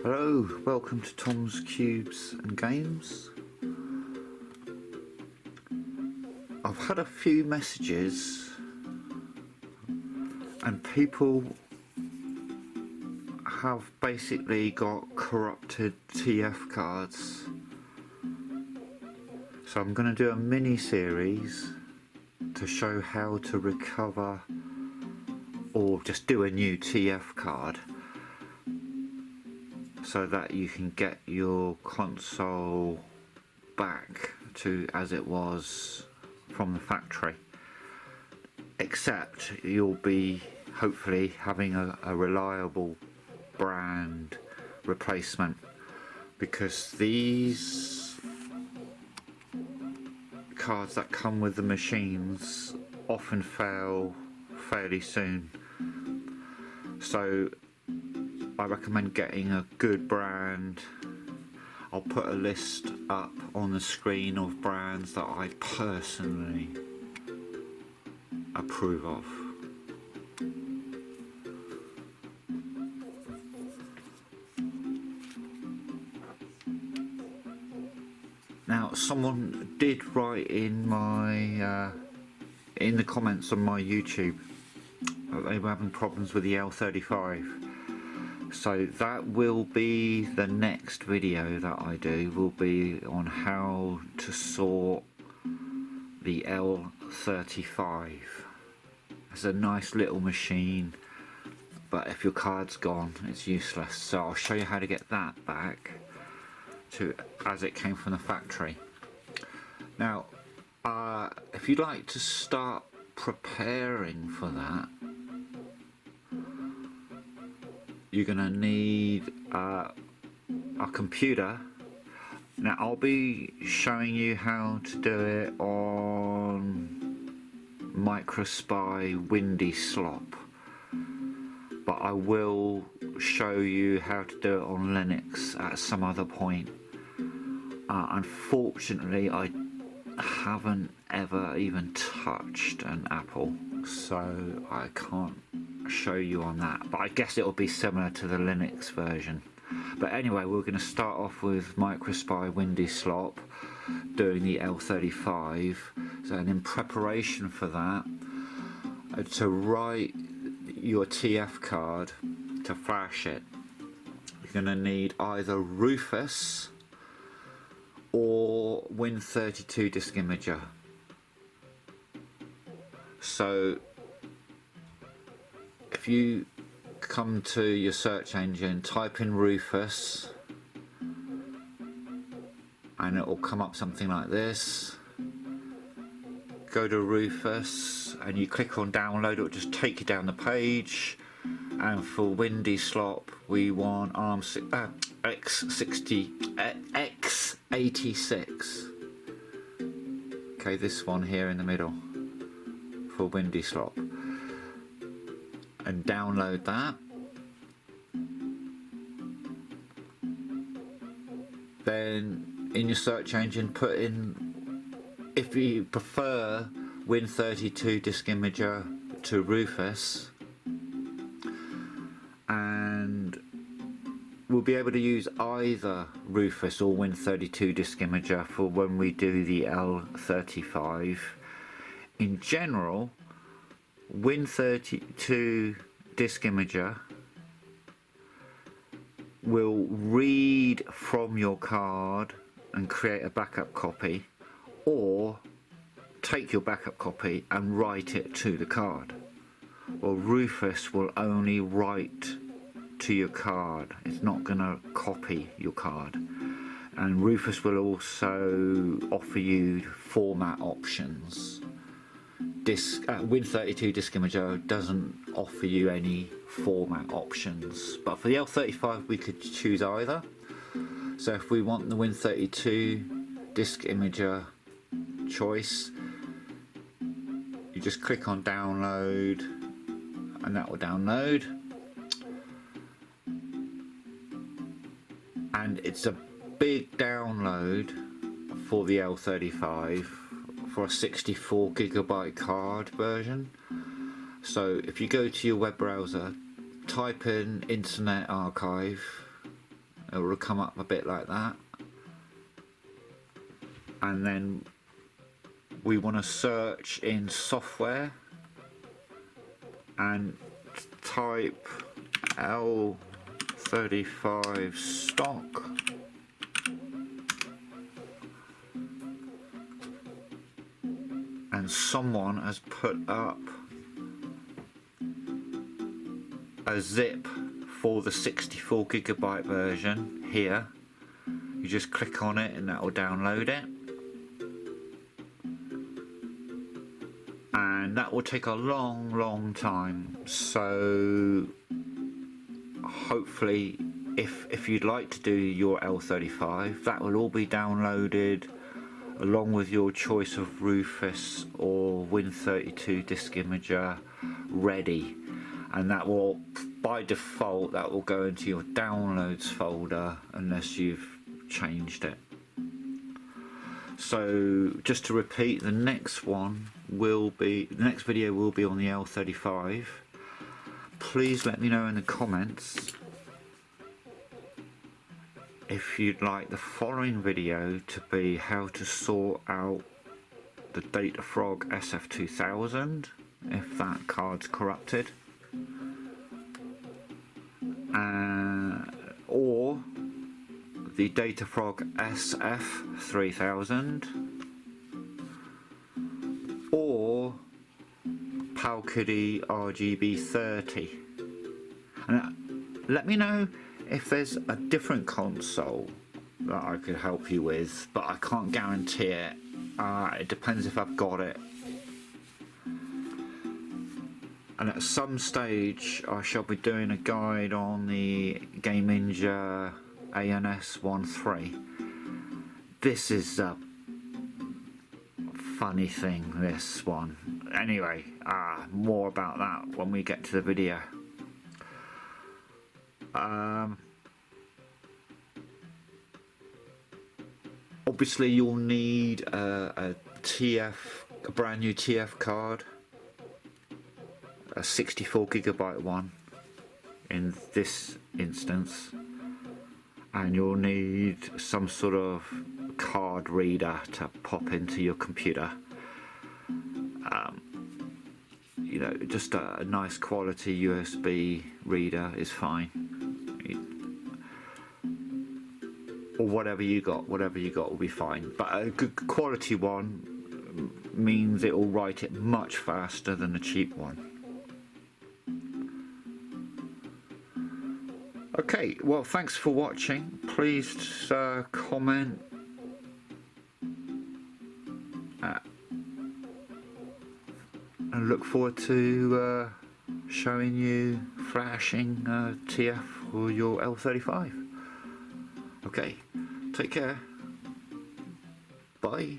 Hello, welcome to Tom's Cubes and Games. I've had a few messages and people have basically got corrupted TF cards. So I'm going to do a mini series to show how to recover or just do a new TF card, so that you can get your console back to as it was from the factory, except you'll be hopefully having a reliable brand replacement, because these cards that come with the machines often fail fairly soon. So I recommend getting a good brand. I'll put a list up on the screen of brands that I personally approve of. Now, someone did write in my in the comments on my YouTube that they were having problems with the L35. So that will be the next video that I do, will be on how to sort the L35. It's a nice little machine, but if your card's gone, it's useless. So I'll show you how to get that back to as it came from the factory. Now, if you'd like to start preparing for that, you're gonna need a computer. Now I'll be showing you how to do it on MicroSpy Windy Slop, but I will show you how to do it on Linux at some other point. Unfortunately, I haven't ever even touched an Apple, so I can't show you on that, but I guess it'll be similar to the Linux version. But anyway, we're going to start off with MicroSpy Windy Slop doing the L35. So, and in preparation for that, to write your TF card, to flash it, you're going to need either Rufus or Win32 Disk Imager. So if you come to your search engine, type in Rufus, and it will come up something like this. Go to Rufus and you click on download, it will just take you down the page. And for Windy Slop, we want x86. Okay, this one here in the middle for Windy Slop. And download that. Then in your search engine, put in, if you prefer, Win32 Disk Imager to Rufus, and we'll be able to use either Rufus or Win32 Disk Imager for when we do the L35. In general, Win32 Disk Imager will read from your card and create a backup copy, or take your backup copy and write it to the card. Well, Rufus will only write to your card, it's not going to copy your card. And Rufus will also offer you format options. Win32 Disk Imager doesn't offer you any format options, but for the L35 we could choose either. So if we want the Win32 Disk Imager choice, you just click on download and that will download, and it's a big download for the L35 for a 64 gigabyte card version. So if you go to your web browser, type in Internet Archive, it will come up a bit like that, and then we want to search in software and type L35 stock, and someone has put up a zip for the 64GB version here. You just click on it and that will download it, and that will take a long time. So hopefully if you'd like to do your L35, that will all be downloaded along with your choice of Rufus or Win32 disk imager ready, and that will, by default, that will go into your downloads folder unless you've changed it. So just to repeat, the next video will be on the L35. Please let me know in the comments if you'd like the following video to be how to sort out the Datafrog SF2000 if that card's corrupted, or the Datafrog SF3000, or Palkity RGB30. And let me know if there's a different console that I could help you with, but I can't guarantee it. It depends if I've got it. And at some stage I shall be doing a guide on the Game Ninja ANS13. This is a funny thing, this one. Anyway, more about that when we get to the video. Obviously you'll need a brand new TF card, a 64GB one in this instance, and you'll need some sort of card reader to pop into your computer. You know, just a nice quality USB reader is fine, or whatever you got will be fine, but a good quality one means it will write it much faster than a cheap one. Okay, well, thanks for watching. Please comment, and look forward to showing you flashing TF for your L35. Okay, take care. Bye.